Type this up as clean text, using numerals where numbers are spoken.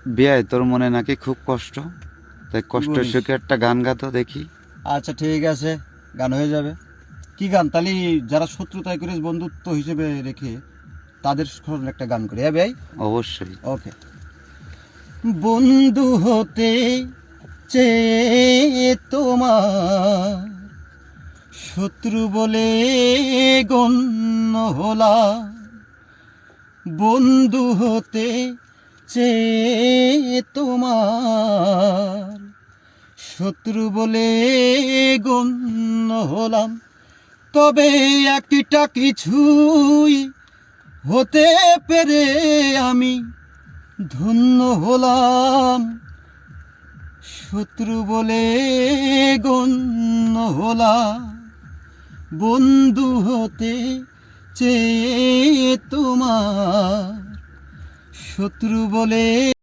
বিয়াই তোর মনে নাকি খুব কষ্ট, তাই কষ্ট বলিস? সুখে একটা গান গাতো দেখি। আচ্ছা ঠিক আছে, গান হয়ে যাবে। কি গান? তাহলে যারা শত্রুতায় করে বন্ধুত্ব হিসেবে রেখে তাদের স্মরণে একটা গান করি, হ্যাঁ ভাই? অবশ্যই। ওকে। বন্ধু হতে চেয়ে তোমার শত্রু বলে গণ্য হলা, বন্ধু হতে চেয়ে তোমার শত্রু বলে গণ্য হলাম, তবে একটা কিছুই হতে পেরে আমি ধন্য হলাম, শত্রু বলে গণ্য হলাম, বন্ধু হতে চেয়ে তোমার শত্রু বলে